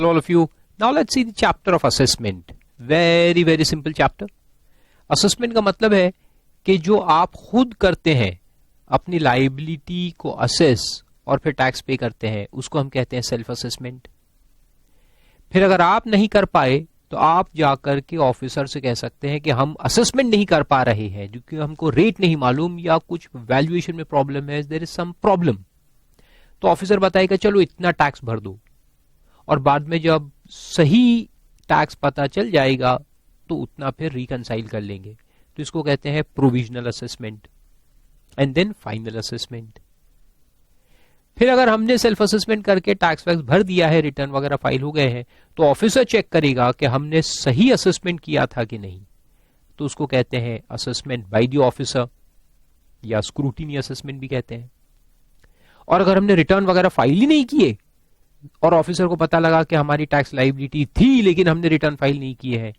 all of you. Now let's see the chapter of assessment. Very simple chapter. Assessment का मतलब है कि जो आप खुद करते हैं अपनी लाइबिलिटी को असेस और फिर टैक्स पे करते हैं, उसको हम कहते हैं सेल्फ असेसमेंट. फिर अगर आप नहीं कर पाए तो आप जाकर के ऑफिसर से कह सकते हैं कि हम असेसमेंट नहीं कर पा रहे हैं क्योंकि हमको रेट नहीं मालूम या कुछ वैल्यूएशन में प्रॉब्लम है, देयर इज सम प्रॉब्लम. तो ऑफिसर बताएगा चलो इतना टैक्स भर दो, और बाद में जब सही टैक्स पता चल जाएगा तो उतना फिर रिकंसाइल कर लेंगे. तो इसको कहते हैं provisional assessment and then final assessment. फिर अगर हमने सेल्फ असेसमेंट करके टैक्स वैक्स भर दिया है, रिटर्न वगैरह फाइल हो गए हैं, तो ऑफिसर चेक करेगा कि हमने सही असेसमेंट किया था कि नहीं. तो उसको कहते हैं असेसमेंट बाय द ऑफिसर या स्क्रूटिनी असेसमेंट भी कहते हैं. और अगर हमने रिटर्न वगैरह फाइल ही नहीं किए और ऑफिसर को पता लगा कि हमारी टैक्स लायबिलिटी थी लेकिन हमने रिटर्न फाइल नहीं किए हैं,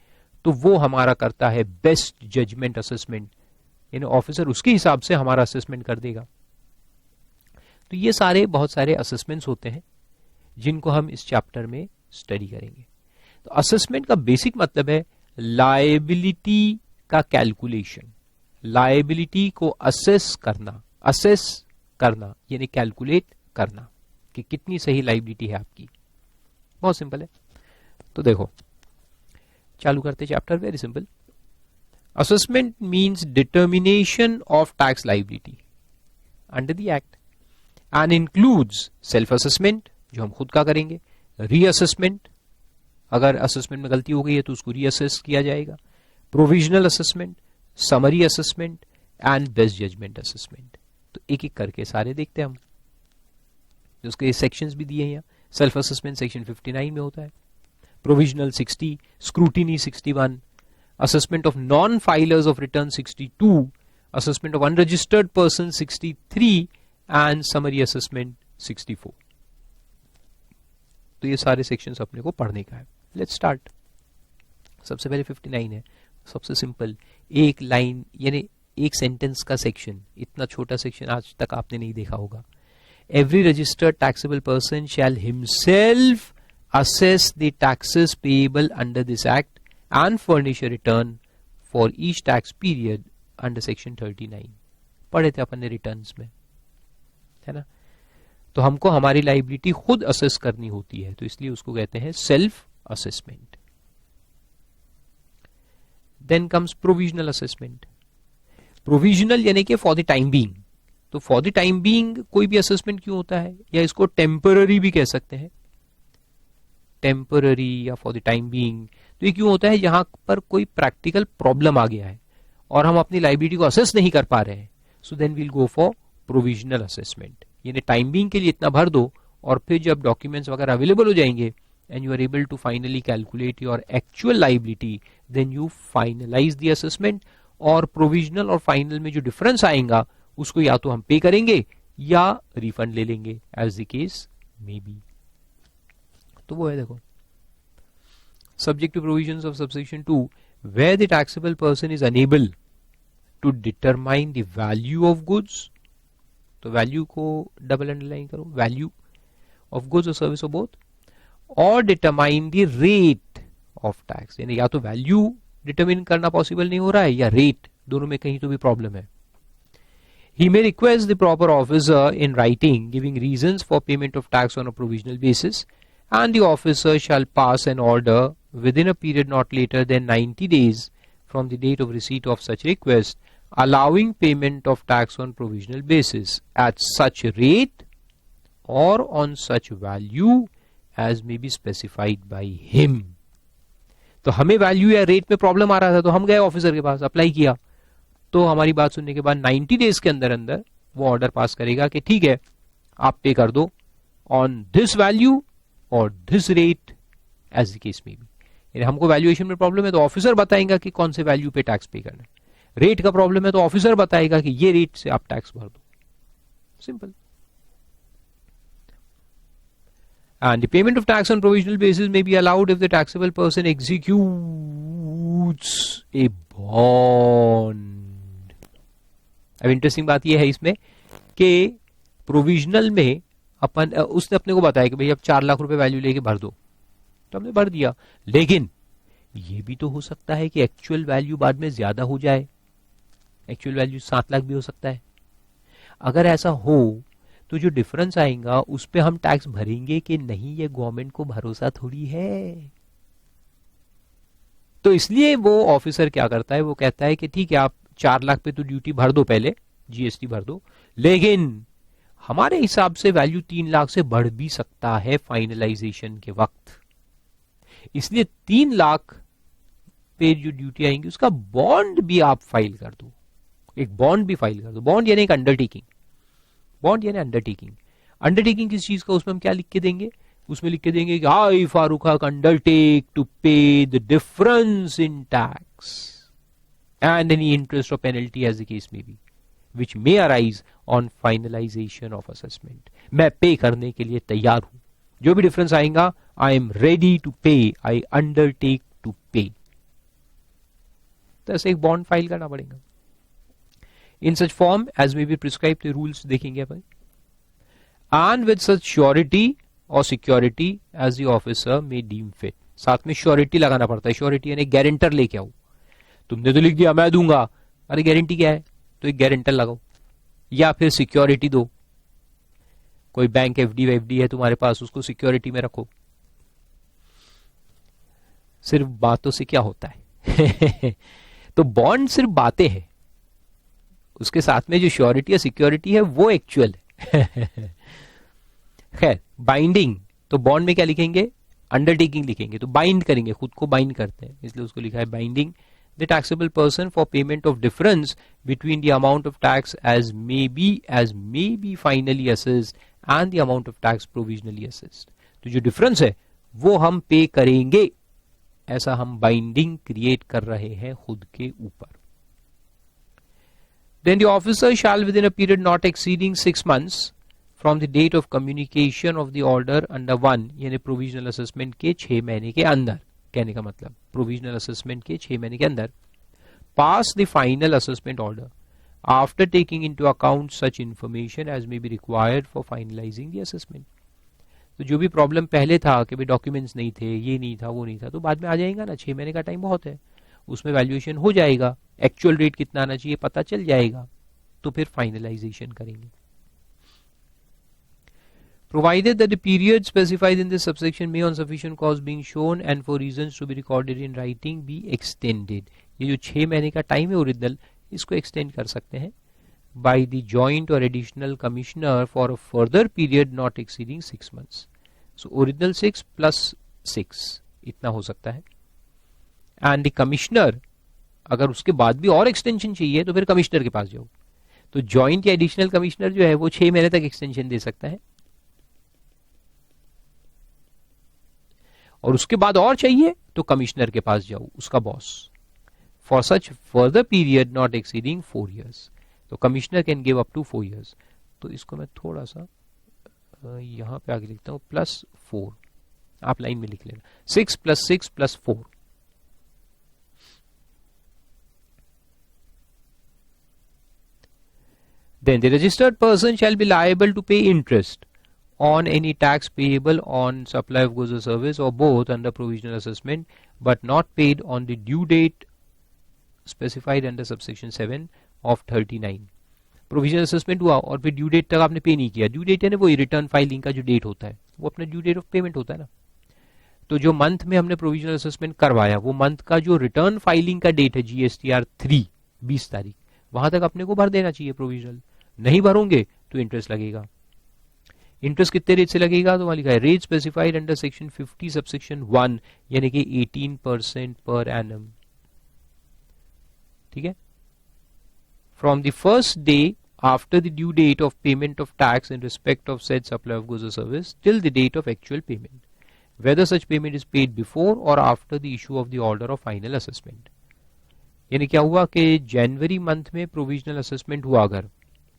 तो वो हमारा करता है बेस्ट जजमेंट असेसमेंट. यानी ऑफिसर उसके हिसाब से हमारा असेसमेंट कर देगा. तो ये सारे बहुत सारे असेसमेंट्स होते हैं जिनको हम इस चैप्टर में स्टडी करेंगे. तो असेसमेंट का बेसिक मतलब है लायबिलिटी का कैलकुलेशन. लायबिलिटी को असेस करना यानी कैलकुलेट करना कि कितनी सही लायबिलिटी है आपकी. बहुत सिंपल है. तो देखो चालू करते chapter. Very simple. Assessment means determination of tax liability under the act and includes self assessment जो हम खुद का करेंगे, रीअसेसमेंट अगर असेसमेंट में गलती हो गई है तो उसको रीअसेस किया जाएगा, provisional assessment, summary assessment and best judgement assessment. तो एक एक करके सारे देखते हैं हम. उसके सेक्शंस भी दिए हैं यहाँ. सेल्फ असेसमेंट सेक्शन 59 में होता है, provisional 60, scrutiny 61, assessment of non filers of return 62, assessment of unregistered person 63 and summary assessment 64. तो ये सारे सेक्शंस अपने को पढ़ने का है. Let's start. सबसे पहले 59 है, सबसे सिंपल, एक लाइन यानी एक सेंटेंस का सेक्शन. इतना छोटा सेक्शन आज तक आपने नहीं देखा होगा. Every registered taxable person shall himself assess the taxes payable under this act and furnish a return for each tax period under section 39. पढ़े थे अपन ने रिटर्न्स में, है ना. तो हमको हमारी लाइबिलिटी खुद असेस करनी होती है, तो इसलिए उसको कहते हैं self assessment. Then comes provisional assessment. Provisional यानी कि फॉर द टाइम बीइंग. तो फॉर द टाइम बीइंग कोई भी असेसमेंट क्यों होता है, या इसको टेम्पररी भी कह सकते हैं, टेम्पररी या फॉर द टाइम बीइंग. तो ये क्यों होता है, यहां पर कोई प्रैक्टिकल प्रॉब्लम आ गया है और हम अपनी लायबिलिटी को असेस नहीं कर पा रहे हैं. So then we'll go for provisional assessment. यानी टाइम बीइंग के लिए इतना भर दो और फिर जब डॉक्यूमेंट्स वगैरह अवेलेबल हो जाएंगे and you are able to finally calculate your actual liability, then you finalise the assessment. और प्रोविजनल और फाइनल में जो डिफरेंस आएगा उसको या तो हम पे करेंगे या रिफंड ले लेंगे, as the case may be. तो वो है, देखो, subject to provisions of subsection 2 where the taxable person is unable to determine the value of goods. तो वैल्यू को डबल अंडरलाइन करो, वैल्यू ऑफ गुड्स और सर्विस ऑफ बोथ, और determine the rate of tax. यानी या तो value determine करना possible नहीं हो रहा है या रेट, दोनों में कहीं तो भी प्रॉब्लम है. He may request the proper officer in writing giving reasons for payment of tax on a provisional basis, and the officer shall pass an order within a period not later than 90 days from the date of receipt of such request, allowing payment of tax on provisional basis at such rate or on such value as may be specified by him. तो हमें value या rate में problem आ रहा था, तो हम गए officer के पास, अप्लाई किया. तो हमारी बात सुनने के बाद 90 डेज के अंदर अंदर वो ऑर्डर पास करेगा कि ठीक है आप पे कर दो ऑन दिस वैल्यू और this rate as the case may be. यानी हमको वैल्यूएशन में प्रॉब्लम है तो ऑफिसर बताएगा कि कौन से वैल्यू पे टैक्स पे करना है. रेट का प्रॉब्लम है तो ऑफिसर बताएगा कि ये रेट से आप टैक्स भर दो. Simple. And the payment of tax on provisional basis may be allowed if the taxable person executes a bond. अब इंटरेस्टिंग बात यह है इसमें कि प्रोविजनल में उसने अपने को बताया कि भाई अब 4 लाख रुपए वैल्यू लेके भर दो. तो हमने भर दिया। लेकिन ये भी तो हो सकता है कि एक्चुअल वैल्यू बाद में ज्यादा हो जाए, एक्चुअल वैल्यू 7 लाख भी हो सकता है। अगर ऐसा हो तो जो डिफरेंस आएगा उस पे हम टैक्स भरेंगे कि नहीं, ये गवर्नमेंट को भरोसा थोड़ी है। तो इसलिए वो ऑफिसर क्या करता है, वो कहता है कि ठीक है आप 4 लाख पे तो ड्यूटी भर दो, पहले जीएसटी भर दो, लेकिन हमारे हिसाब से वैल्यू 3 लाख से बढ़ भी सकता है फाइनलाइजेशन के वक्त, इसलिए 3 लाख पे जो ड्यूटी आएंगी उसका बॉन्ड भी आप फाइल कर दो, एक बॉन्ड भी फाइल कर दो। बॉन्ड यानी एक अंडरटेकिंग, बॉन्ड यानी अंडरटेकिंग। अंडरटेकिंग किस चीज का, उसमें हम क्या लिख के देंगे, उसमें लिख के देंगे कि I Farooq Haq undertake to pay the difference in tax and any interest और penalty as the case may be which may arise on finalization of assessment. मैं पे करने के लिए तैयार हूं, जो भी डिफरेंस आएगा आई एम रेडी टू पे, आई अंडरटेक टू पे। तो ऐसे एक बॉन्ड फाइल करना पड़ेगा। In such form as may be prescribe, the rules देखेंगे अपन, एंड विद सच श्योरिटी और security as the officer may deem fit. साथ में श्योरिटी लगाना पड़ता है, श्योरिटी यानी गारंटर लेके आओ। तुमने तो लिख दिया मैं दूंगा, अरे गारंटी क्या है, तो एक गारंटर लगाओ, या फिर सिक्योरिटी दो। कोई बैंक एफडी है तुम्हारे पास, उसको सिक्योरिटी में रखो। सिर्फ बातों से क्या होता है तो बॉन्ड सिर्फ बातें हैं, उसके साथ में जो श्योरिटी या सिक्योरिटी है वो एक्चुअल है खैर बाइंडिंग, तो बॉन्ड में क्या लिखेंगे, अंडरटेकिंग लिखेंगे, तो बाइंड करेंगे, खुद को बाइंड करते हैं, इसलिए उसको लिखा है binding the taxable person for payment of difference between the amount of tax as may be finally assessed and the amount of tax provisionally assessed. तो जो डिफरेंस है वो हम पे करेंगे, ऐसा हम बाइंडिंग क्रिएट कर रहे हैं खुद के ऊपर। Then the officer shall within a period not exceeding 6 months from the date of communication of the order under 1 यानी provisional assessment के 6 महीने के अंदर, कहने का मतलब provisional assessment के 6 महीने के अंदर pass the final assessment order after taking into account such information as may be required for finalizing the assessment। तो जो भी प्रॉब्लम पहले था कि भाई डॉक्यूमेंट्स नहीं थे, ये नहीं था, वो नहीं था, तो बाद में आ जाएगा ना, 6 महीने का टाइम बहुत है, उसमें वैल्यूएशन हो जाएगा, एक्चुअल रेट कितना आना चाहिए पता चल जाएगा, तो फिर फाइनलाइजेशन करेंगे। Provided that the period specified in this subsection may on sufficient cause being shown and for reasons to be recorded in writing be extended। ये जो 6 महीने का टाइम है ओरिजिनल, इसको एक्सटेंड कर सकते हैं by the joint or additional commissioner for a further period not exceeding 6 months। So original 6 plus 6 इतना हो सकता है, and the commissioner अगर उसके बाद भी और एक्सटेंशन चाहिए तो फिर कमिश्नर के पास जाओ। तो जॉइंट या एडिशनल कमिश्नर जो है वो 6 महीने तक एक्सटेंशन दे सकता है, और उसके बाद और चाहिए तो कमिश्नर के पास जाओ, उसका boss, for such further period not exceeding 4 years। तो commissioner can give up to 4 years। तो इसको मैं थोड़ा सा यहां पे आगे लिखता हूं +4, आप लाइन में लिख लेना 6 + 6 + 4। Then the registered person shall be liable to pay interest on any tax payable on supply of goods or service or both under provisional assessment but not paid on the due date specified under subsection 7 of 39। Provisional assessment हुआ और फिर due date तक आपने पे नहीं किया, due date है ना वो रिटर्न फाइलिंग का जो डेट होता है वो अपना ड्यू डेट ऑफ पेमेंट होता है ना, तो जो मंथ में हमने प्रोविजनल असेसमेंट करवाया वो मंथ का जो रिटर्न फाइलिंग का डेट है GSTR 3 20 तारीख, वहां तक अपने को भर देना चाहिए प्रोविजनल। नहीं भरोगे तो इंटरेस्ट लगेगा। इंटरेस्ट कितने रेट से लगेगा, तो वहां लिखा है rate specified under section 50 subsection 1 यानी कि 18% पर एनम। ठीक है, from the first day after the due date of payment of tax in respect of said supply of goods और service till the date of actual payment whether such payment is paid before और after the issue of the order of final assessment. यानी क्या हुआ कि जनवरी month में provisional assessment हुआ, अगर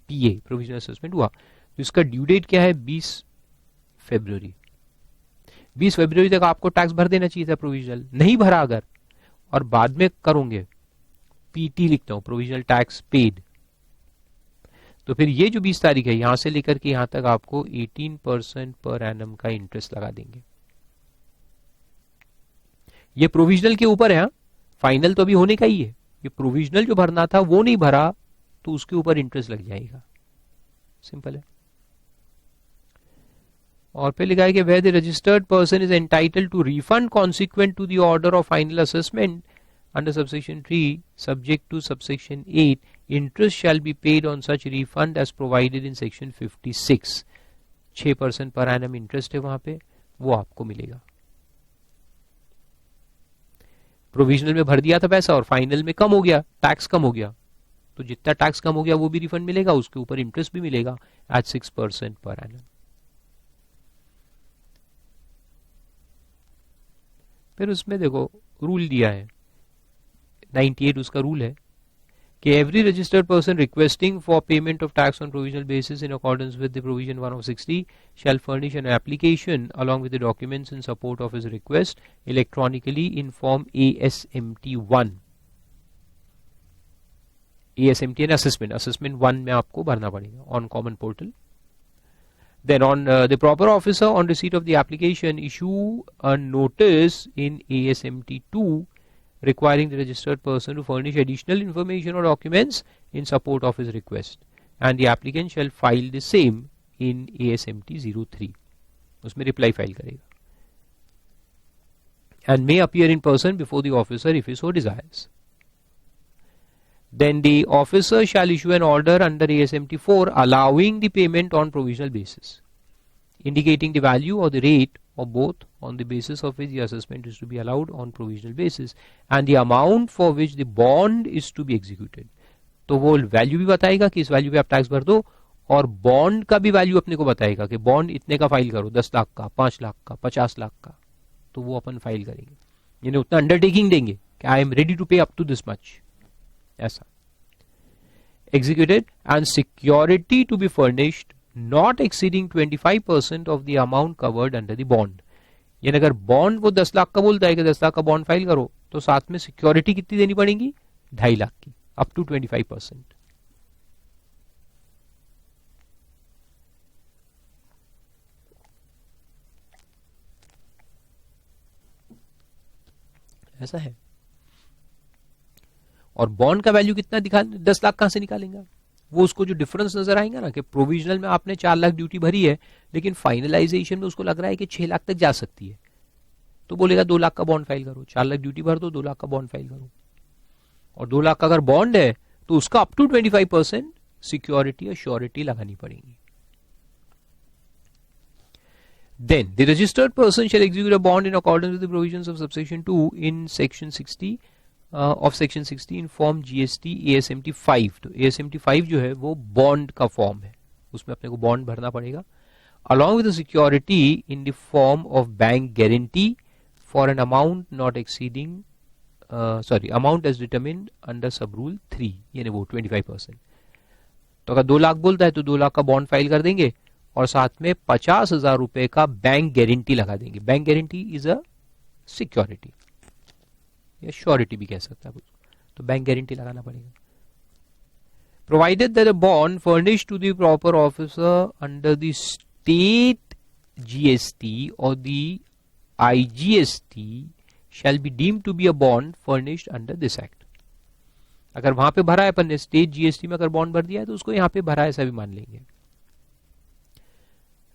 PA प्रोविजनल असेसमेंट हुआ तो इसका ड्यू डेट क्या है 20 फरवरी। 20 फरवरी तक आपको टैक्स भर देना चाहिए था प्रोविजनल, नहीं भरा अगर और बाद में करोगे PT लिखता हूं प्रोविजनल टैक्स पेड, तो फिर ये जो 20 तारीख है यहां से लेकर के यहां तक आपको 18% पर एनम का इंटरेस्ट लगा देंगे। ये प्रोविजनल के ऊपर है, फाइनल तो अभी होने का ही है। ये प्रोविजनल जो भरना था वो नहीं भरा तो उसके ऊपर इंटरेस्ट लग जाएगा, सिंपल है। और फिर लिखा है कि where the registered person is entitled to refund consequent to the order of final assessment under subsection 3 subject to subsection 8, interest shall be paid on such refund as provided in section 56। 6% per annum interest है वहां पे, वो आपको मिलेगा। Provisional में भर दिया था पैसा और फाइनल में कम हो गया, टैक्स कम हो गया, तो जितना टैक्स कम हो गया वो भी रिफंड मिलेगा, उसके ऊपर इंटरेस्ट भी मिलेगा एट 6% पर एनम। फिर उसमें देखो रूल दिया है 98, उसका रूल है कि every registered person requesting for payment of tax on provisional basis in accordance with the provision 1 of 60 shall furnish an application along with the documents in support of his request electronically in form ASMT1। ASMT and assessment 1 में आपको भरना पड़ेगा on common portal। Then on the proper officer on receipt of the application issue a notice in ASMT2 requiring the registered person to furnish additional information or documents in support of his request, and the applicant shall file the same in ASMT03। उसमें reply file करेगा and may appear in person before the officer if he so desires। Then the officer shall issue an order under ASMT4 allowing the payment on provisional basis, indicating the value or the rate or both on the basis of which the assessment is to be allowed on provisional basis and the amount for which the bond is to be executed। तो वो value भी बताएगा कि इस value पे आप tax भर दो, और बॉन्ड का भी वैल्यू अपने को बताएगा कि बॉन्ड इतने का फाइल करो, 10 लाख का, 5 लाख का, 50 लाख का, तो वो अपन फाइल करेंगे, यानी उतना अंडरटेकिंग देंगे कि आई एम रेडी टू पे अप टू दिस मच, ऐसा। Executed and security to be furnished not exceeding 25% of the amount covered under the bond। यानी अगर बॉन्ड वो 10 लाख का बोलता है कि 10 लाख का बॉन्ड फाइल करो, तो साथ में सिक्योरिटी कितनी देनी पड़ेगी, 2.5 लाख की, अप टू 25%। ऐसा है। और बॉन्ड का वैल्यू कितना दिखा, 10 लाख कहां से निकालेंगे, वो उसको जो डिफरेंस नजर आएगा ना कि प्रोविजनल में आपने 4 लाख ड्यूटी भरी है लेकिन फाइनलाइजेशन में उसको लग रहा है कि 6 लाख तक जा सकती है, तो बोलेगा 2 लाख का बॉन्ड फाइल करो, 4 लाख ड्यूटी भर दो, 2 लाख का बॉन्ड फाइल करो। और 2 लाख का अगर बॉन्ड है तो उसका अप टू 25% सिक्योरिटी और श्योरिटी लगानी पड़ेगी। Then the registered person shall execute a bond in accordance with the provisions of subsection 2 in section 60 of section 60 in form GST ASMT 5। तो ASMT 5 जो है वो बॉन्ड का फॉर्म है, उसमें अपने को बॉन्ड भरना पड़ेगा along with the security in the form of bank guarantee for an amount not exceeding amount as determined under sub rule 3, यानी वो 25%। तो अगर 2 लाख बोलता है तो 2 लाख का बॉन्ड फाइल कर देंगे और साथ में 50,000 रुपए का बैंक गारंटी लगा देंगे। Bank guarantee is a security या श्योरिटी भी कह सकता है उसको, तो बैंक गारंटी लगाना पड़ेगा। Provided that the bond furnish to the proper officer under the state GST और the IGST shall be deemed to be a bond furnished under this act. अगर वहां पे भरा है अपन ने, स्टेट जीएसटी में अगर बॉन्ड भर दिया है तो उसको यहां पे भरा है ऐसा भी मान लेंगे।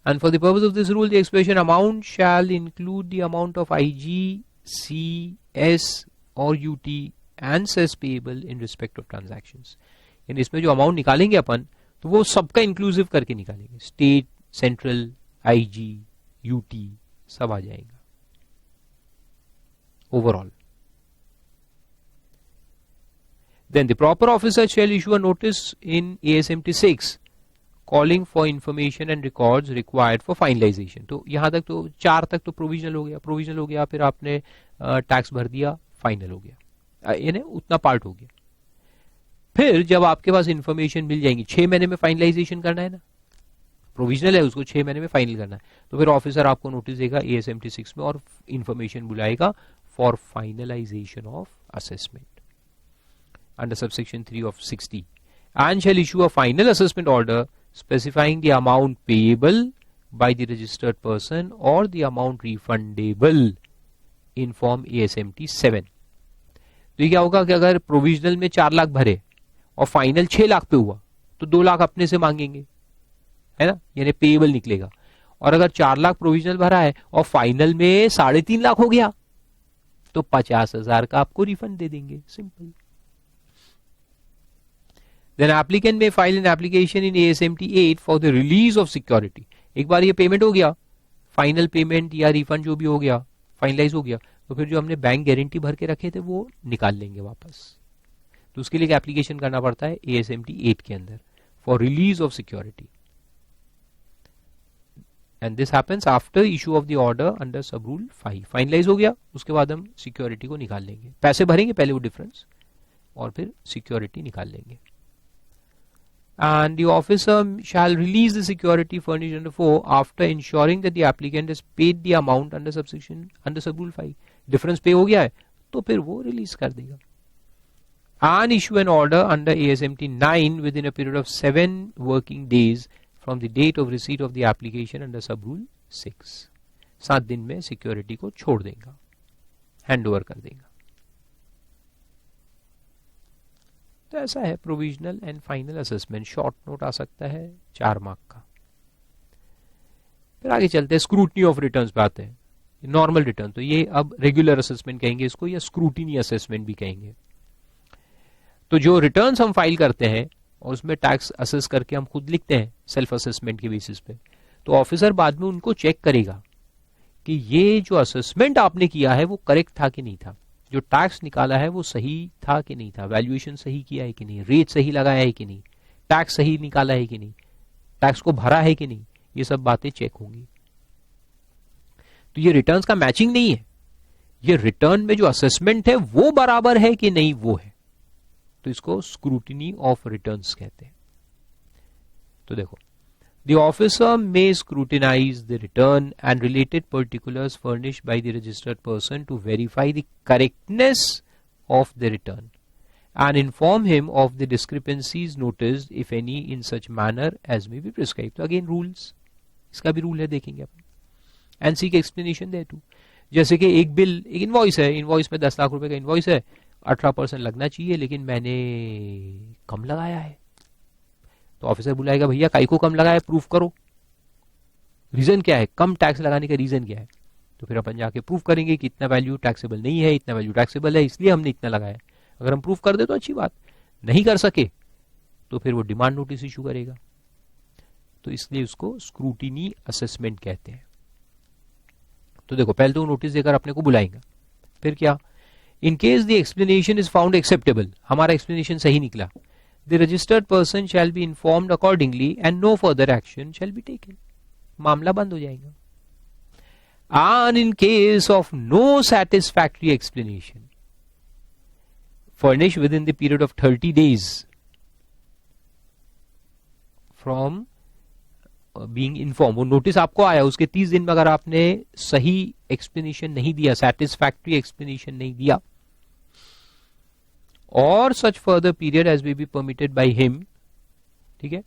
And for the purpose of this rule, the expression amount shall include the amount of IG, CS or UT and cess payable in respect of transactions। यानी इसमें जो अमाउंट निकालेंगे अपन तो वो सबका इंक्लूसिव करके निकालेंगे, स्टेट, सेंट्रल, IG, UT सब आ जाएगा overall. Then the proper officer shall issue a notice in ASMT 6 calling for information and records required for finalization। तो यहां तक तो 4 तक तो प्रोविजनल हो गया, फिर आपने टैक्स भर दिया, फाइनल हो गया, यानी उतना पार्ट हो गया। फिर जब आपके पास इंफॉर्मेशन मिल जाएंगी, 6 महीने में फाइनलाइजेशन करना है ना, प्रोविजनल है उसको 6 महीने में फाइनल करना है, तो फिर ऑफिसर आपको नोटिस देगा ASMT 6 में और इंफॉर्मेशन बुलाएगा for finalization of assessment under subsection 3 of 60 and shall issue a final assessment order specifying the amount payable by the registered person or the amount refundable inform ASMT 7। तो ये क्या होगा कि अगर प्रोविजनल में 4 लाख भरे और फाइनल 6 लाख पे हुआ तो 2 लाख अपने से मांगेंगे, है ना, यानी पेएबल निकलेगा। और अगर 4 लाख प्रोविजनल भरा है और फाइनल में 3.5 लाख हो गया तो 50,000 का आपको रिफंड दे देंगे, simple. Then applicant may file an application in ASMT 8 for the release of security। एक बार ये पेमेंट हो गया, फाइनल पेमेंट या रिफंड जो भी हो गया, फाइनलाइज हो गया, तो फिर जो हमने बैंक गारंटी भर के रखे थे वो निकाल लेंगे वापस। तो उसके लिए एप्लीकेशन करना पड़ता है ASMT 8 के अंदर for release of security, and this happens after issue of the order under sub rule 5। Finalise हो गया, उसके बाद हम सिक्योरिटी को निकाल लेंगे, पैसे भरेंगे पहले वो डिफरेंस और फिर सिक्योरिटी निकाल लेंगे। And the officer shall release the security furnished under 4 after ensuring that the applicant has paid the amount under sub rule 5। Difference पे हो गया है तो फिर वो रिलीज कर देगा। And issue an order under ASMT 9 within a period of 7 working days from the date of receipt of the application under sub rule 6। 7 दिन में सिक्योरिटी को छोड़ देगा, हैंड ओवर कर देगा। तो ऐसा है provisional and final assessment. Short note आ सकता है 4 मार्क का। फिर आगे चलते हैं, स्क्रूटनी ऑफ रिटर्न्स पे आते हैं। नॉर्मल रिटर्न, तो ये अब रेगुलर असेसमेंट कहेंगे इसको या स्क्रूटिनी असेसमेंट भी कहेंगे। तो जो रिटर्न्स हम फाइल करते हैं और उसमें टैक्स असेस करके हम खुद लिखते हैं सेल्फ असेसमेंट के बेसिस पे, तो ऑफिसर बाद में उनको चेक करेगा कि ये जो असेसमेंट आपने किया है वो करेक्ट था कि नहीं था, जो टैक्स निकाला है वो सही था कि नहीं था, वैल्यूएशन सही किया है कि नहीं, रेट सही लगाया है कि नहीं, टैक्स सही निकाला है कि नहीं, टैक्स को भरा है कि नहीं, ये सब बातें चेक होंगी। तो ये रिटर्न्स का मैचिंग नहीं है, ये रिटर्न में जो असेसमेंट है वो बराबर है कि नहीं वो है, तो इसको स्क्रूटिनी ऑफ रिटर्न्स कहते हैं। तो देखो, the officer may scrutinize the return and related particulars furnished by the registered person to verify the correctness of the return and inform him of the discrepancies noticed, if any, in such manner as may be prescribed। तो again rules, इसका भी rule है, देखेंगे अपन, and seek explanation thereto. जैसे कि एक bill, एक इनवॉइस है, इनवॉइस में 10 लाख रुपए का इनवॉइस है, 18% लगना चाहिए लेकिन मैंने कम लगाया है। तो ऑफिसर बुलाएगा, भैया काई को कम लगाया, प्रूफ करो, रीजन क्या है, कम टैक्स लगाने का रीजन क्या है। तो फिर अपन जाके प्रूफ करेंगे कि इतना वैल्यू टैक्सेबल नहीं है, इतना वैल्यू टैक्सेबल है, इसलिए हमने इतना लगाया। अगर हम प्रूफ कर दे तो अच्छी बात, नहीं कर सके तो फिर वो डिमांड नोटिस इशू करेगा। तो इसलिए उसको स्क्रूटिनी असेसमेंट कहते हैं। तो देखो, पहले तो नोटिस देकर अपने को बुलाएंगे, फिर क्या, in case the explanation is found acceptable, हमारा एक्सप्लेनेशन सही निकला, the registered person shall be informed accordingly and no further action shall be taken। मामला बंद हो जाएगा। And in case of no satisfactory explanation furnished within the period of 30 days from being informed, वो notice आपको आया, उसके 30 दिन में अगर आपने सही एक्सप्लेनेशन नहीं दिया, satisfactory explanation नहीं दिया, और such further period as may be permitted by him, ठीक है,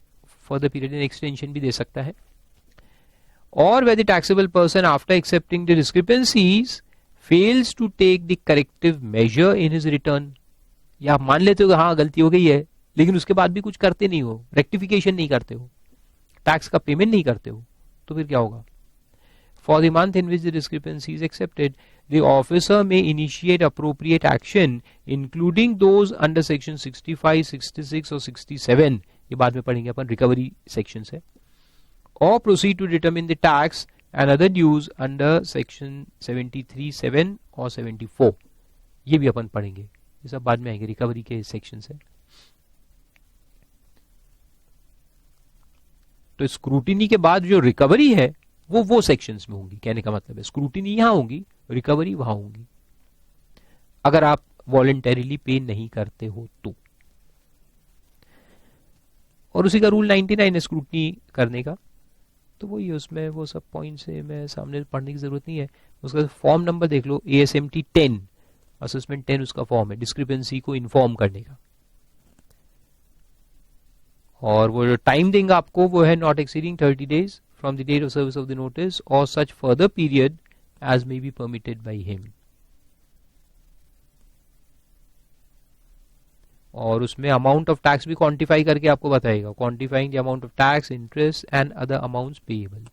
further period in extension भी दे सकता है, or where the taxable person after accepting the discrepancies fails to take the corrective measure in his return, या आप मान लेते हो कि हाँ गलती हो गई है लेकिन उसके बाद भी कुछ करते नहीं हो, रेक्टिफिकेशन नहीं करते हो, टैक्स का पेमेंट नहीं करते हो, तो फिर क्या होगा। For the month in which the discrepancy is accepted, the officer may initiate appropriate action, including those under section 65, 66 और 67, ये बाद में पढ़ेंगे अपन, रिकवरी सेक्शन से, or proceed to determine the tax and other dues under section 73(7) और 74, ये भी अपन पढ़ेंगे, ये सब बाद में आएंगे रिकवरी के सेक्शन से। तो स्क्रूटिनी के बाद जो रिकवरी है वो सेक्शंस में होंगी, कहने का मतलब है स्क्रूटिनी यहां होगी, रिकवरी वहां होगी, अगर आप वॉलंटरीली पे नहीं करते हो तो। और उसी का रूल 99 है स्क्रूटनी करने का, तो वही उसमें वो सब पॉइंट्स है, मैं सामने पढ़ने की जरूरत नहीं है। उसका फॉर्म नंबर देख लो, ASMT 10, असेसमेंट 10 उसका फॉर्म है, डिस्क्रिपेंसी को इन्फॉर्म करने का। और वो जो टाइम देंगे आपको वो है not exceeding 30 days from the date of service of the notice or such further period as may be permitted by him। और उसमें अमाउंट ऑफ टैक्स भी क्वांटिफाई करके आपको बताएगा, quantifying the amount of tax, interest and other amounts payable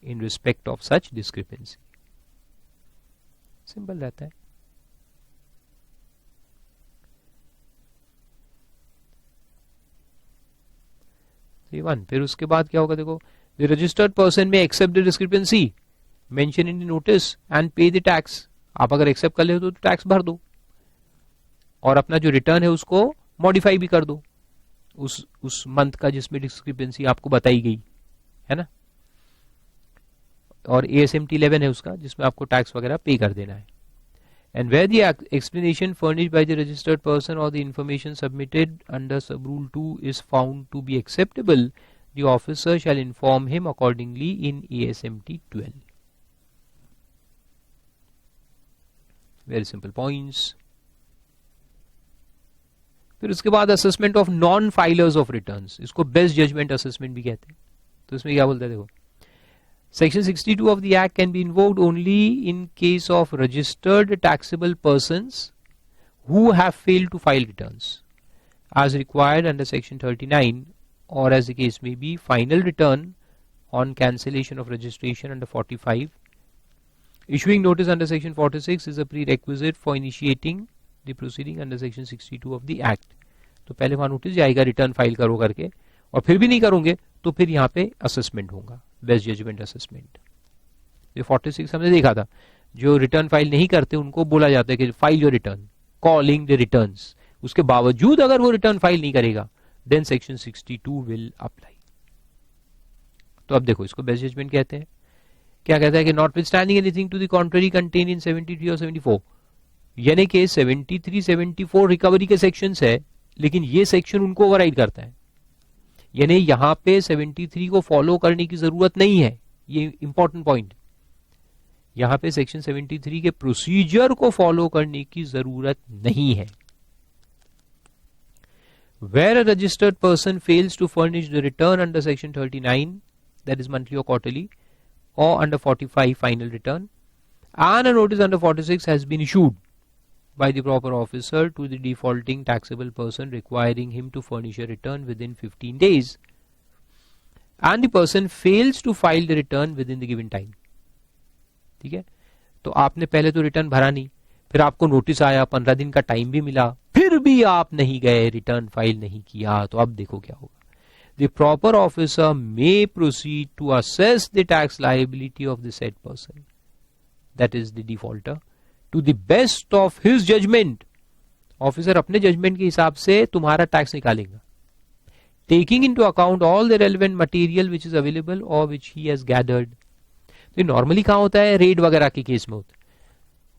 in respect of such discrepancy. Simple रहता है। One, फिर उसके बाद क्या होगा देखो, the registered person may accept the discrepancy mentioned in the notice and pay the tax. आप अगर एक्सेप्ट कर ले तो टैक्स भर दो और अपना जो रिटर्न है उसको मॉडिफाई भी कर दो उस मंथ का जिसमें डिस्क्रिपेंसी आपको बताई गई है ना। और ASMT 11 है उसका, जिसमें आपको टैक्स वगैरह पे कर देना है। And where the explanation furnished by the registered person or the information submitted under sub-rule 2 is found to be acceptable, the officer shall inform him accordingly in ASMT 12. Very simple points. फिर उसके बाद assessment of non filers of returns, इसको best judgement assessment भी कहते हैं। तो इसमें क्या बोलते हैं देखो, Section 62 of the Act can be invoked only in case of registered taxable persons who have failed to file returns as required under Section 39, or as the case may be, final return on cancellation of registration under 45. Issuing notice under Section 46 is a prerequisite for initiating the proceeding under Section 62 of the Act. तो पहले वहां notice जाएगा return file करो करके, और फिर भी नहीं करोगे तो फिर यहाँ पे असेसमेंट होगा, बेस्ट जजमेंट असेसमेंट। ये 46 हमने देखा था, जो रिटर्न फाइल नहीं करते उनको बोला जाता है कि file your return, calling the returns. उसके बावजूद अगर वो रिटर्न फाइल नहीं करेगा देन सेक्शन 62 विल अप्लाई। तो अब देखो इसको बेस्ट जजमेंट कहते हैं। क्या कहता है कि notwithstanding anything to the contrary contain in 73 और 74, यानी कि 73 74 रिकवरी के सेक्शंस है, लेकिन ये सेक्शन उनको ओवरराइड करता है। यानी यहां पे 73 को फॉलो करने की जरूरत नहीं है, ये इंपॉर्टेंट पॉइंट। यहां पे सेक्शन 73 के प्रोसीजर को फॉलो करने की जरूरत नहीं है। Where a registered person fails to furnish the return under section 39, that is monthly or quarterly, or under 45 final return, and a notice under 46 has been issued by the proper officer to the defaulting taxable person requiring him to furnish a return within 15 days, and the person fails to file the return within the given time. ठीक है, तो आपने पहले तो return भरा नहीं, फिर आपको नोटिस आया, 15 दिन का टाइम भी मिला, फिर भी आप नहीं गए, रिटर्न फाइल नहीं किया, तो अब देखो क्या होगा। The proper officer may proceed to assess the tax liability of the said person, that is the defaulter, to the best of his judgment. Officer अपने जजमेंट के हिसाब से तुम्हारा टैक्स निकालेगा, taking into account all the relevant material which is available or which he has gathered. तो normally कहाँ होता है, रेड वगैरह के केस में होता है,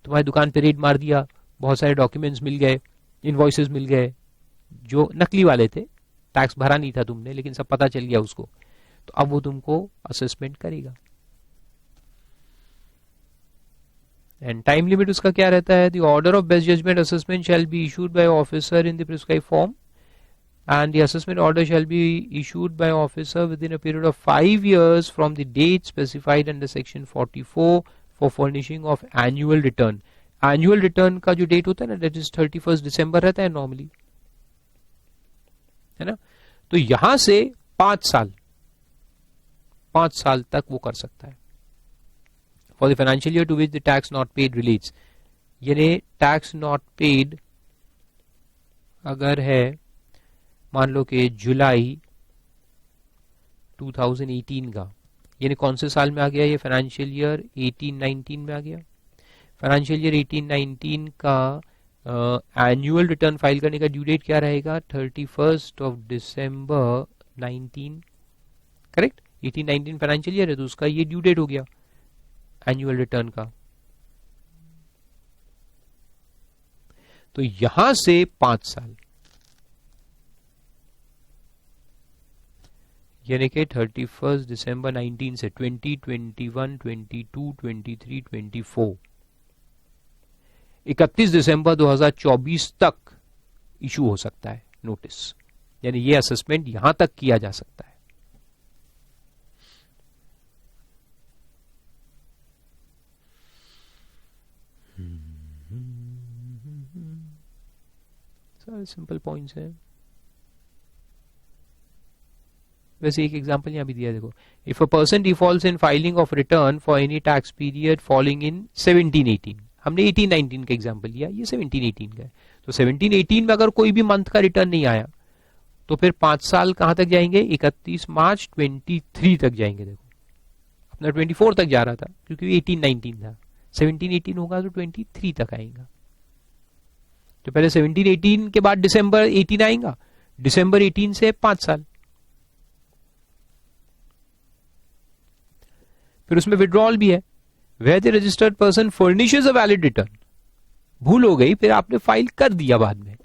तुम्हारी दुकान पे रेड मार दिया, बहुत सारे डॉक्यूमेंट्स मिल गए, इनवॉइसेस मिल गए, जो नकली वाले थे, टैक्स भरा नहीं था तुमने, लेकिन सब पता चल गया उसको, तो अब वो तुमको असेसमेंट करेगा। एंड टाइम लिमिट उसका क्या रहता है, the order of best judgement assessment shall be issued by officer in the prescribed form, and the assessment order shall be issued by officer within a period of 5 years from the date specified under section 44 for furnishing of annual return. Annual return का जो date होता है ना, that is 31st December रहता है normally, है ना। तो यहां से 5 साल तक वो कर सकता है। For the financial year to which the tax not paid relates, यानी टैक्स नॉट पेड अगर है, मान लो कि जुलाई 2018 का, यानी कौन से साल में आ गया ये, फाइनेंशियल ईयर 18-19 में आ गया। फाइनेंशियल ईयर 18-19 का एनुअल रिटर्न फाइल करने का ड्यू डेट क्या रहेगा, 31st of December 19, correct. 18-19 financial year है तो उसका ये ड्यू डेट हो गया एनुअल रिटर्न का। तो यहां से 5 साल, यानी कि 31st December 19 से 20, 21, 22, 23, 24, 31 दिसंबर 2024 तक इशू हो सकता है नोटिस, यानी ये असेसमेंट यहां तक किया जा सकता है। सिंपल पॉइंट्स हैं. वैसे एक एग्जांपल यहाँ भी दिया देखो. If a person defaults in filing of return for any tax period following in 17-18, हमने 18-19 का एग्जांपल लिया, ये 17-18 का है. तो 17-18 में अगर कोई भी मंथ का रिटर्न नहीं आया तो फिर 5 साल कहां तक जाएंगे? 31 मार्च 23 तक जाएंगे. देखो अपना 24 तक जा रहा था क्योंकि 18-19 था. 17-18 होगा तो 23 तक आएगा. तो पहले 17-18 के बाद दिसंबर 18 आएगा, दिसंबर 18 से 5 साल. फिर उसमें विड्रॉल भी है. Where the registered person furnishes a valid return. भूल हो गई, फिर आपने फाइल कर दिया बाद में.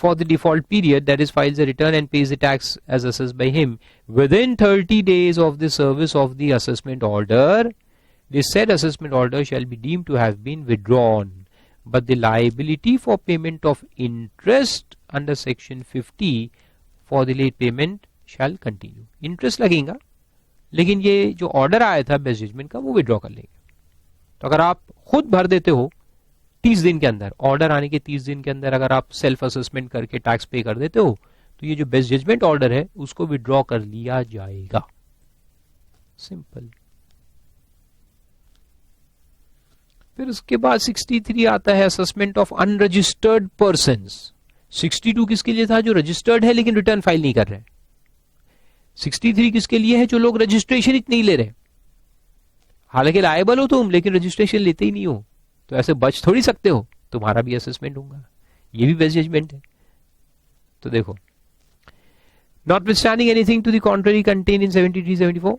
For the default period, that is files a return and pays the tax as assessed by him within 30 days of the service of the assessment order. The said assessment order shall be deemed to have been withdrawn, but the liability for payment of interest under section 50 for the late payment shall continue. Interest लगेगा लेकिन ये जो order आया था best judgement का वो withdraw कर लेंगे. तो अगर आप खुद भर देते हो 30 दिन के अंदर, ऑर्डर आने के 30 दिन के अंदर अगर आप सेल्फ असेसमेंट करके टैक्स पे कर देते हो तो ये जो बेस्ट जजमेंट ऑर्डर है उसको विड्रॉ कर लिया जाएगा. सिंपल. फिर उसके बाद 63 आता है, असेसमेंट ऑफ अनरजिस्टर्ड पर्सन्स. 62 किसके लिए था? जो रजिस्टर्ड है लेकिन रिटर्न फाइल नहीं कर रहे. 63 किसके लिए है? जो लोग रजिस्ट्रेशन ही नहीं ले रहे. हालांकि लायबल हो तुम लेकिन रजिस्ट्रेशन लेते ही नहीं हो, तो ऐसे बच थोड़ी सकते हो, तुम्हारा भी असेसमेंट होगा. ये भी बेस्ट जजमेंट है. तो देखो, notwithstanding anything to the contrary contained in 73-74,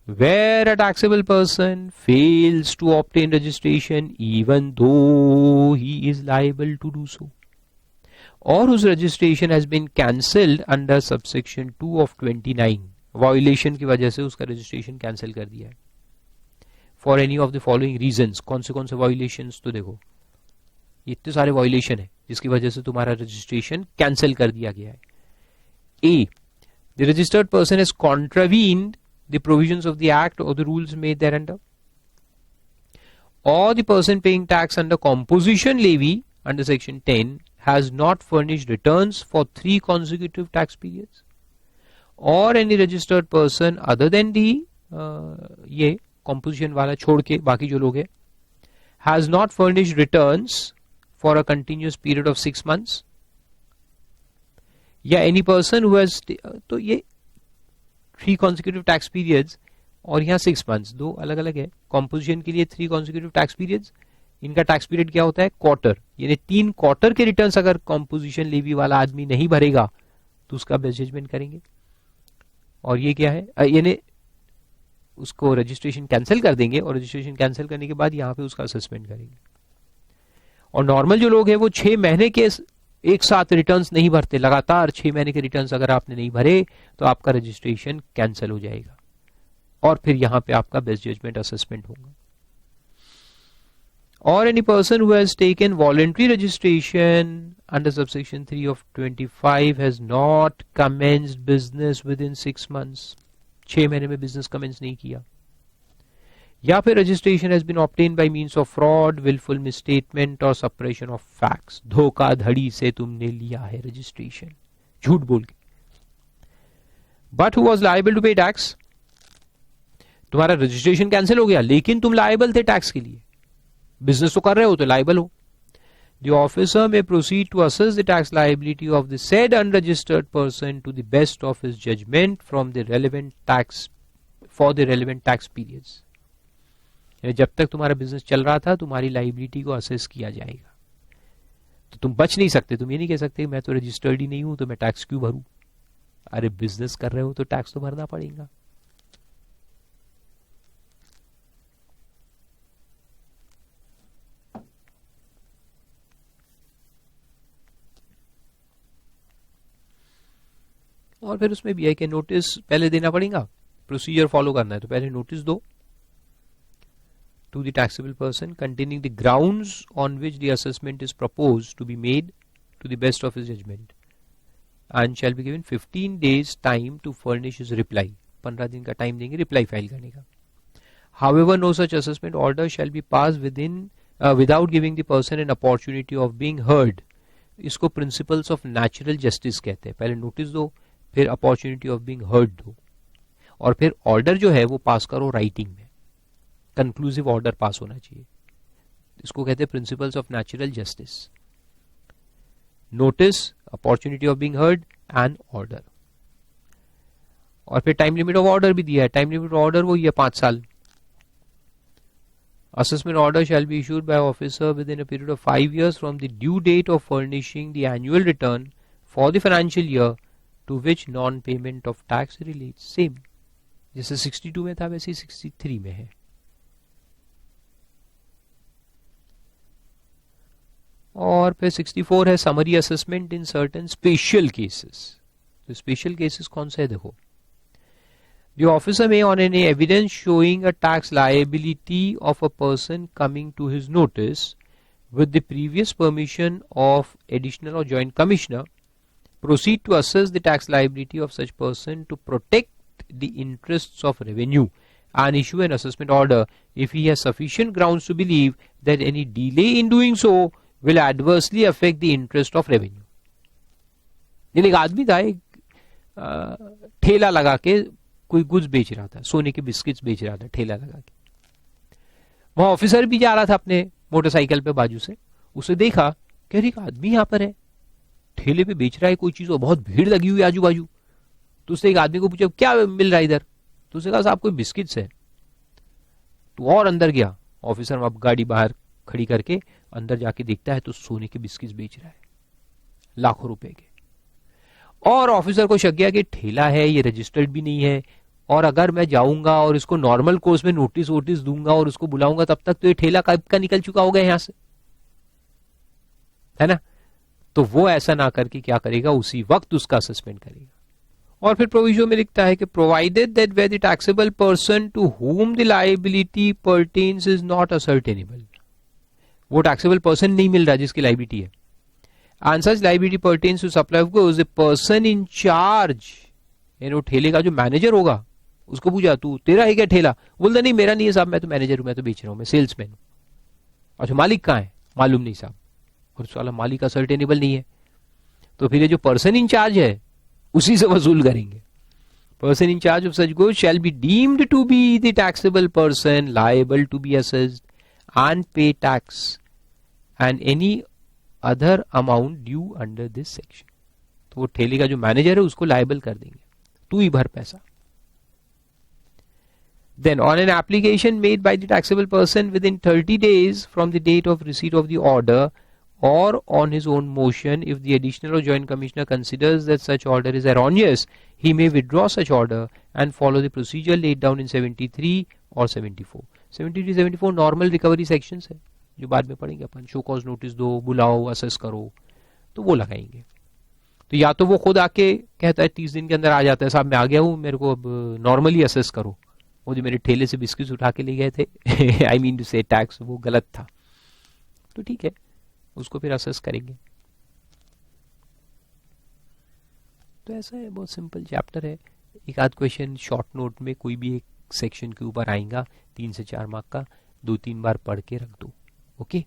where a taxable person fails to obtain registration even though he is liable to do so, or whose registration has been cancelled under subsection 2 of 29, violation की वजह से उसका registration cancel कर दिया है. For any of the following reasons. कौन से violations? तो देखो इतने सारे वायोलेशन है जिसकी वजह से तुम्हारा रजिस्ट्रेशन कैंसिल कर दिया गया है. A, the registered person has contravened the provisions of the act और the rules made thereunder, or the person paying tax under composition levy under section 10 has not furnished returns for 3 consecutive tax periods, or any registered person other than the ये composition वाला छोड़ के बाकी जो लोग हैं has not furnished returns for a continuous period of 6 months, या any person who has, तो ये 3 consecutive tax periods और यहाँ 6 months, दो अलग अलग है. कॉम्पोजिशन के लिए 3 consecutive tax periods, इनका टैक्स पीरियड क्या होता है? क्वार्टर. यानी 3 क्वार्टर के रिटर्न्स अगर कॉम्पोजिशन लेवी वाला आदमी नहीं भरेगा तो उसका बेस्ट जजमेंट करेंगे. और ये क्या है? यानी उसको रजिस्ट्रेशन कैंसिल कर देंगे और रजिस्ट्रेशन कैंसिल करने के बाद यहाँ पे उसका असेसमेंट करेंगे. और नॉर्मल जो लोग हैं वो 6 महीने के एक साथ रिटर्न्स नहीं भरते, लगातार 6 महीने के रिटर्न्स अगर आपने नहीं भरे तो आपका रजिस्ट्रेशन कैंसिल हो जाएगा और फिर यहां पे आपका बेस्ट जजमेंट असेसमेंट होगा. Or any person who has taken voluntary registration under subsection 3 of 25 has not commenced business within 6 months. 6 महीने में बिजनेस कमेंस नहीं किया. या फिर registration has been obtained by means of fraud, willful misstatement or suppression of facts. धोखाधड़ी से तुमने लिया है रजिस्ट्रेशन, झूठ बोल के. But who was liable to pay tax? तुम्हारा रजिस्ट्रेशन कैंसिल हो गया लेकिन तुम लायबल थे टैक्स के लिए, बिजनेस तो कर रहे हो तो लायबल हो. The officer may proceed to assess the tax liability of the said unregistered person to the best of his judgment from the relevant tax for the relevant tax periods. जब तक तुम्हारा business चल रहा था तुम्हारी liability को assess किया जाएगा. तो तुम बच नहीं सकते. तुम ये नहीं कह सकते मैं तो रजिस्टर्ड ही नहीं हूं तो मैं टैक्स क्यों भरूं. अरे बिजनेस कर रहे हो तो टैक्स तो भरना पड़ेगा. और फिर उसमें भी है कि नोटिस पहले देना पड़ेगा, प्रोसीजर फॉलो करना है तो पहले नोटिस दो to the taxable person containing the grounds on which the assessment is proposed to be made to the best of his judgement and shall be given 15 days time to furnish his reply. 15 दिन का time देंगे reply file करने का. However no such assessment order shall be pass without giving the person an opportunity of being heard इसको principles of natural justice कहते हैं। पहले notice दो, फिर अपॉर्चुनिटी ऑफ बीइंग हर्ड दो, और फिर ऑर्डर जो है वो पास करो राइटिंग में, कंक्लूसिव ऑर्डर पास होना चाहिए। इसको कहते हैं principles of natural justice, notice, opportunity of being heard and order. और फिर टाइम लिमिट ऑफ ऑर्डर भी दिया है। टाइम लिमिट ऑफ ऑर्डर वो ये 5 साल। Assessment order shall be issued by officer within a period of 5 years from the due date of furnishing the annual return for the financial year to which non-payment of tax relates. Same जैसे 62 में था वैसे 63 में है। और फिर 64 है summary assessment in certain special cases. तो स्पेशल केसेस कौन से है देखो, the officer may on any evidence showing a tax liability of a person coming to his notice with the previous permission of additional or joint commissioner proceed to assess the tax liability of such person to protect the interests of revenue and issue an assessment order if he has sufficient grounds to believe that any delay in doing so will adversely affect the interest of revenue. एक आदमी था, एक ठेला लगा के कोई goods बेच रहा था, सोने के बिस्किट्स बेच रहा था ठेला लगा के। वहां ऑफिसर भी जा रहा था अपने मोटरसाइकिल पे बाजू से, उसे देखा कि एक आदमी यहां पर है, ठेले पे बेच रहा है कोई चीज और बहुत भीड़ लगी हुई आजू बाजू। तो उसने एक आदमी को पूछा क्या मिल रहा है इधर, तो उसने कहा साहब कोई बिस्किट्स है। तो और अंदर गया ऑफिसर, अब गाड़ी बाहर खड़ी करके अंदर जाके देखता है तो सोने के बिस्किट्स बेच रहा है लाखों रुपए के। और ऑफिसर को शक गया कि ठेला है, ये रजिस्टर्ड भी नहीं है, और अगर मैं जाऊंगा और इसको नॉर्मल कोर्स में नोटिस वोटिस दूंगा और उसको बुलाऊंगा तब तक तो ये ठेला कब का निकल चुका होगा यहां से, है ना। तो वो ऐसा ना करके क्या करेगा, उसी वक्त उसका असेसमेंट करेगा। और फिर प्रोविजन में लिखता है कि provided that where the taxable person to whom the liability pertains is not ascertainable, वो टैक्सेबल पर्सन नहीं मिल रहा जिसकी लायबिलिटी है, and such liability pertains to supply of goods, the person in charge, यानी ठेले का जो मैनेजर होगा उसको पूछा तू तेरा है क्या ठेला, बोलता नहीं मेरा नहीं है साहब, मैं तो मैनेजर हूं, मैं तो बेच रहा हूं, मैं सेल्समैन हूं। अच्छा मालिक कहाँ है, मालूम नहीं साहब, और उस वाला मालिक असर्टेनेबल नहीं है, तो फिर ये जो पर्सन इन चार्ज है उसी से वसूल करेंगे। Person in charge of such goods shall be deemed to be the taxable person liable to be assessed and pay tax and any other amount due under this section. तो वो ठेले का जो मैनेजर है उसको लायबल कर देंगे, तू ही भर पैसा। Then on an application made by the taxable person within 30 days from the date of receipt of the order or on his own motion, if the additional or joint commissioner considers that such order is erroneous, he may withdraw such order and follow the procedure laid down in 73 or 74. 73, 74 normal recovery sections है जो बाद में पढ़ेंगे अपन। Show cause notice दो, बुलाओ, assess करो, तो वो लगाएंगे। तो या तो वो खुद आके कहता है 30 दिन के अंदर आ जाता है, साहब मैं आ गया हूं, मेरे को अब नॉर्मली असेस करो, वो जो मेरे ठेले से बिस्किट उठा के ले गए थे आई मीन टू से टैक्स वो गलत था, तो ठीक है उसको फिर असेस करेंगे। तो ऐसा है, बहुत सिंपल चैप्टर है। एक आध क्वेश्चन शॉर्ट नोट में कोई भी एक सेक्शन के ऊपर आएगा 3 से 4 मार्क का, 2-3 बार पढ़ के रख दो। ओके।